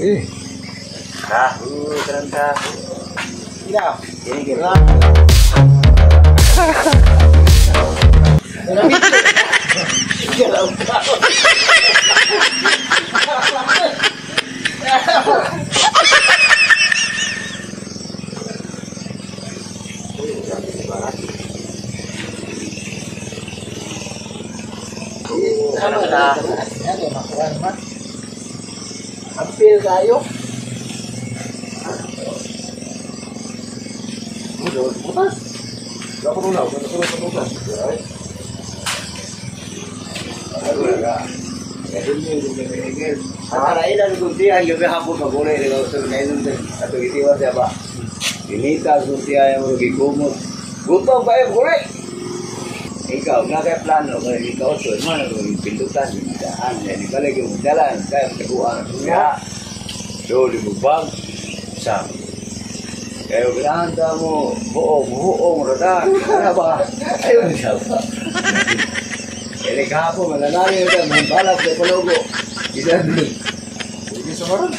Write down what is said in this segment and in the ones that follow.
Eh. Tahu, terang tahu. Ya. Ini kita. Hampir kayo. Butas. Gak perlu lah, butas. Para ilan kuntihan gabi hapon magulay rin ako sa ngayon at itiwas ya ba? Inita kuntihan yang rugi kumot. Gutom kayo gulay. Ikaw na kaya plano kaya ikaw so mana kung pindutan daan yan ibalik yung jalan kaya magkakuha nga doli mo bang sa kaya pinahanda mo buong rada ano ba ayun siya ba kaya kahapon malalari yun mga balap na palogo isa doon Ini sekarang.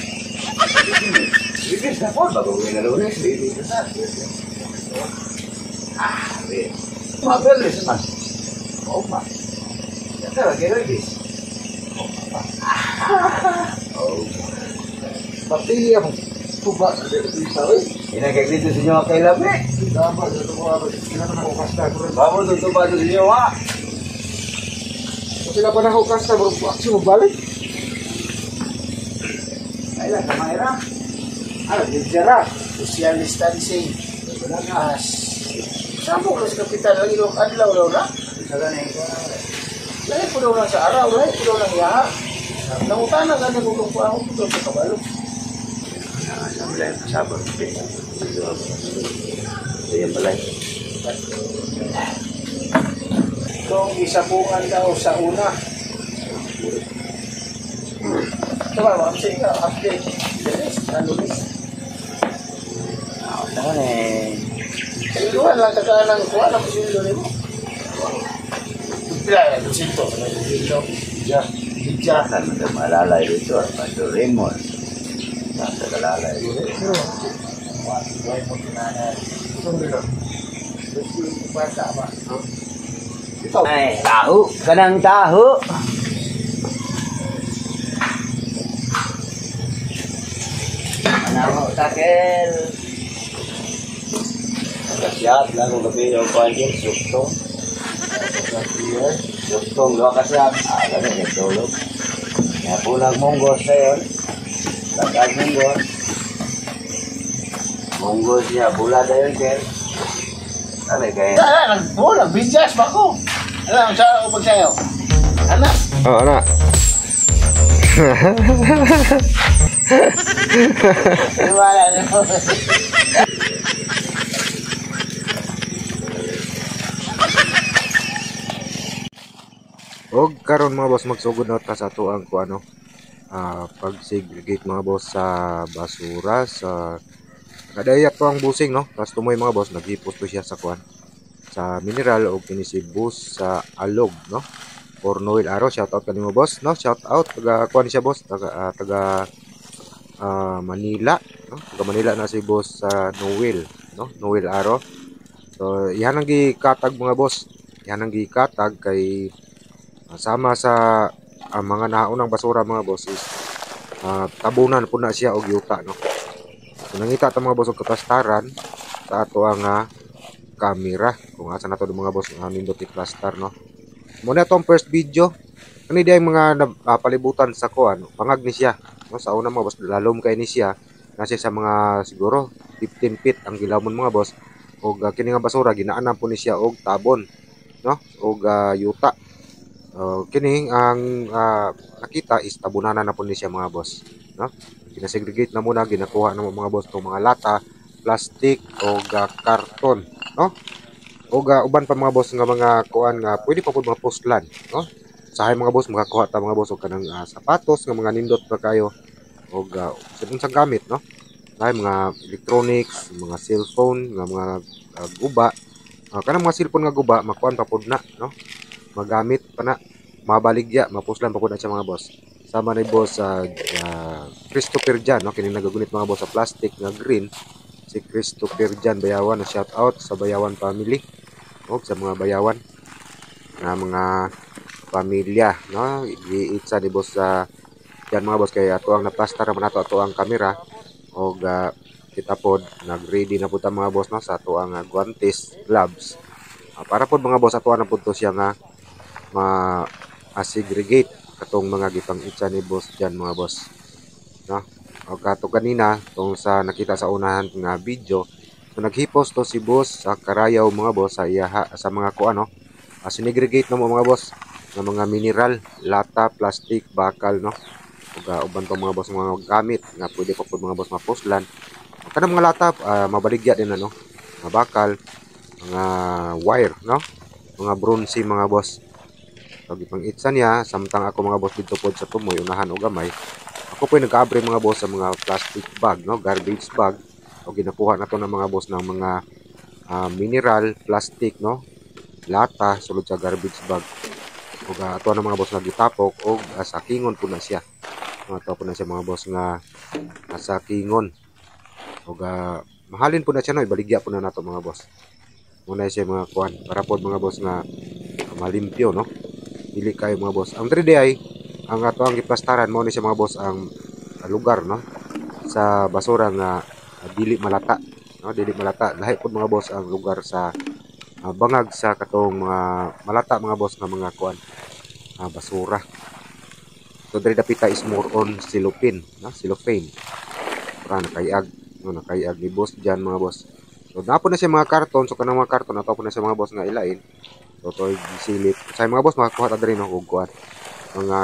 bibis na po bago yung nalunes bibis na Mabilis man. oh ma ya kira bibis oh Pati yang tuba di tahu. ini kayak gitu senyawa kayak labi Dapat itu apa? Kita nak kasta bro. kamu tutup baju senyawa Sila pa na kasta bro. Aksi mo balik. Ayolah kamera. Ano, dijarah. Social distancing. As. Sabo ka sa kapital lagi lo adlaw daw na. Misalkan yang Lahi po daw lang sa araw, lahi po daw lang yaha. Nangutana ka na kung ako po sa kabalo. mulai sabar. Saya mulai. Itong isapungan daw sa una. Diba, mamsing ka, update. Lunes, na lunes. Tahu nih. Kailuhan lang tagaan ng kuha ng pusilyo ni mo. Pila, sinto. Ya. Hijah. Kan ada malalay itu apa tuh lemon. Ada malalay. Why mo kinanan? Gusto yung bata ba? Eh, tahu, kadang tahu. Mana mau takel? Siap lah kung gabi yung panjang suktong. Suktong dua kasiap. Ada nih tulog. Ya pulang monggos saya. Takal monggos. Monggos ya bulan ada yang kel. Ano kayak? Nagbola, bidyas pa ko. Alam, sa upag sa'yo. Anak. Oh, anak. Wala na po. Og karon mga boss magsugod na ta sa tuang ko ano. Pag-segregate mga boss sa basura sa kadayat to ang busing no. Tas tumoy mga boss naghipos to siya sa kuan sa mineral o kinisibus sa alog no. For Noel Aro, shout out kanimo boss no. Shout out taga kuan siya boss taga Manila no. Taga Manila na si boss sa Noel no. Noel Aro. So yan ang gikatag mga boss. Yan ang gikatag kay sama sa mga naunang basura mga boss is tabunan po na siya og yuta no. So nangita ta mga boss og kaplastaran sa ato ang camera kung asa na to mga boss nindot i-plaster no. Muna tong first video kani day mga palibutan sa kuan pangag ni siya no. Sa una mga boss lalom kay ni siya na siya sa mga siguro 15 feet ang gilawon mga boss og kini nga basura ginaanan po ni siya og tabon no og yuta. Kini ang nakita is tabunanan na po ni siya mga boss no. Ginasegregate na muna ginakuha na mga boss tong mga lata, plastic o karton no. O uban pa mga boss nga mga kuan nga pwede pa pud mga postlan no. Sahay mga boss makakuha ta mga boss og kanang sapatos nga mga nindot pa kayo og unsang gamit no. Sahay mga electronics, mga cellphone nga mga guba. Kanang mga cellphone nga guba makuan pa pud na no. Magamit pa na mabaligya mapuslan pa pud na siya mga boss sama ni boss sa Christopher Jan, no, kini nagagunit mga boss sa plastic nga green, si Christopher Jan Bayawan, na shout out sa Bayawan family o sa mga Bayawan na mga pamilya, no, giitsa ni boss sa Jan mga boss kay ato ang naplastar man ato ang kamera o kita pod nag-ready na pud ta mga boss, no, sa ato ang guantes, gloves, para pod mga boss ato na pud to siya nga ma-segregate katong mga gipang itsa ni boss dyan mga boss, no. O kato kanina tong sa nakita sa unahan nga video, so naghipos to si boss sa Karayaw mga boss sa iyaha sa mga kuano, sinegregate na mo mga boss ng mga mineral, lata, plastic, bakal, no, ug uban to mga boss mga gamit nga pwede pa pud mga boss mapuslan kanang mga lata, mabaligya din ano, mga bakal, mga wire, no, mga bronze mga boss. So gipang itsa niya samtang ako mga boss dito pod sa tumoy unahan o gamay, ako po nag-abre mga boss sa mga plastic bag, no, garbage bag, o ginakuha na to ng mga boss ng mga mineral, plastic, no, lata sulod sa garbage bag, o ato na mga boss nga gitapok o sa kingon po na siya, ato po na siya mga boss nga sa kingon, o mahalin po na siya, no, ibaligya po na nato mga boss muna siya mga kuan para po mga boss nga malimpyo, no, dili kayo mga boss. Ang 3D ay ang ato ang giplastaran mo ni siya mga boss ang lugar, no, sa basura nga dili malata, no, dili malata lahi pud mga boss ang lugar sa bangag sa katong mga malata mga boss nga mga kuan basura. So diri dapita is more on cellophane, no, cellophane para nakayag, no, nakayag ni boss diyan mga boss. So napo na siya mga karton, so kanang mga karton ato po na siya mga boss nga ilain. So to gisilip sa mga boss makakuha ta diri no og kuan mga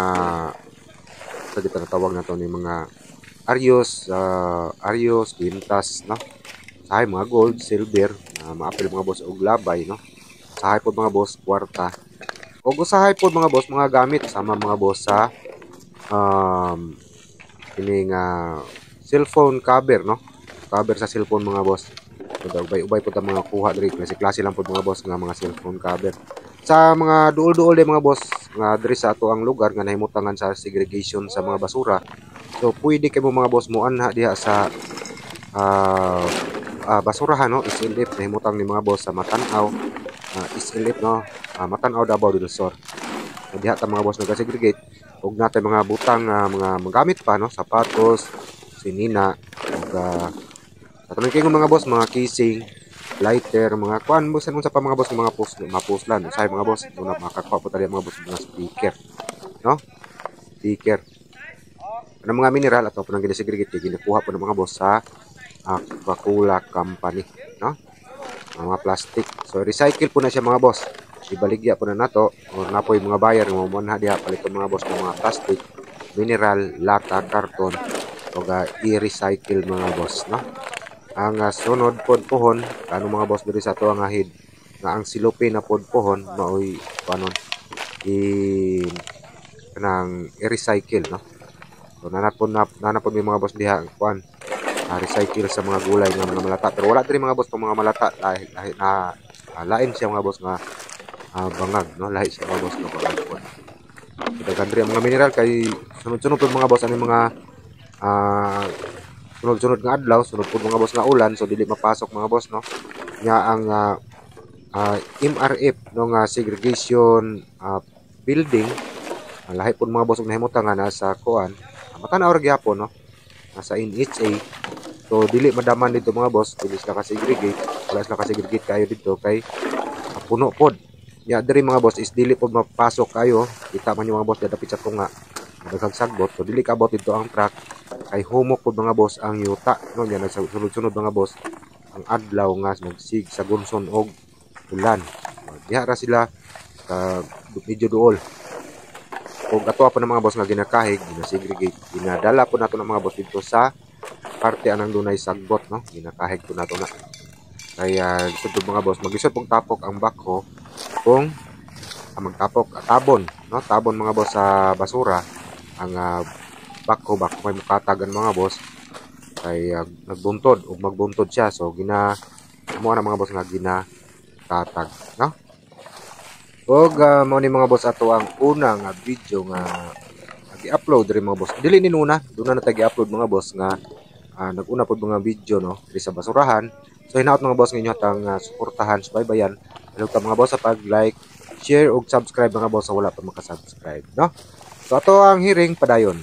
sa kita natawag na to ni mga Arios, Quintas, no, sahay mga gold, silver, maapil mga boss og labay, no, sahay pod mga boss kwarta, og usahay pod mga boss mga gamit sama mga boss sa kining cellphone cover, no, cover sa cellphone mga boss. Ubay-ubay po ta mga kuha diri, klase lang po mga boss nga mga cellphone cover sa mga duol-duol din mga boss nga diri sa ato ang lugar nga nahimutangan sa segregation sa mga basura. So pwede kay mo mga boss mo anha diha sa basurahan, no, SLF nahimutang ni mga boss sa Matanaw, SLF, no, Matanaw Davao del Sur. So, diha ta mga boss nag-segregate ug natay mga butang mga magamit pa, no, sapatos, sinina ug katulad kayo mga boss, mga casing, lighter, mga kuan, busan unsa pa mga boss, mga mapuslan. Usahay mga boss, una makakuha po tayo mga boss mga speaker, no? Speaker. Ano mga mineral ato po nang ginisegregate, ginakuha po ng mga boss sa Coca-Cola Company, no? Mga plastic. So recycle po na siya mga boss. Ibaligya po na nato o napoy mga buyer mo mo na diha palit mga boss ng mga plastic, mineral, lata, karton o i-recycle mga boss, no? Ang sunod pod pohon ano mga boss diri sa ato ang ahid nga ang silope na pod pohon maoy panon kanang i-recycle, no. So nanapon may mga boss diha kuan recycle sa mga gulay nga mga malata, pero wala diri mga boss pang mga malata lahi na lain siya mga boss nga bangag, no, lahi siya mga boss nga bangag kuan. Daghan diri mga mineral kay sunod-sunod pod mga boss ani mga sunod-sunod nga adlaw, sunod po mga boss nga ulan, so dili mapasok mga boss, no, nya ang MRF, no, nga segregation building, lahi po mga boss nahimutang nga nasa kuan Matanaw ra gyapon, no, nasa NHA. So dili madaman dito mga boss, dili sila ka-segregate, wala sila ka-segregate kayo dito kay puno pod. Ya diri mga boss is dili pod mapasok kayo, kita man yung mga boss dapit sa tunga daghang sagbot, so dili kabot dito ang truck kay humok pod mga boss ang yuta, no, yan nagsunod-sunod mga boss ang adlaw nga magsig sa gunson og ulan. Diha ra sila medyo duol og ato pa ng mga boss nga ginakahig, ginasegregate, ginadala po nato ng mga boss dito sa parte anang dunay sagbot, no, ginakahig po nato na kaya sudto mga boss magisod pong tapok ang bako kung magtapok tabon, no, tabon mga boss sa basura ang bako may mukatagan mga boss kay nagbuntod o magbuntod siya, so mo na mga boss nga ginakatag, no. Og mao ni mga boss ato ang unang video nga i-upload rin mga boss. Dili ni nuna, doon na tagi-upload mga boss nga nag-una pod mga video no diri sa basurahan. So hinaot mga boss ninyo hatang suportahan, subaybayan. Hello ka mga boss sa pag-like, share ug subscribe mga boss sa wala pa maka-subscribe, no? So ato ang hearing padayon.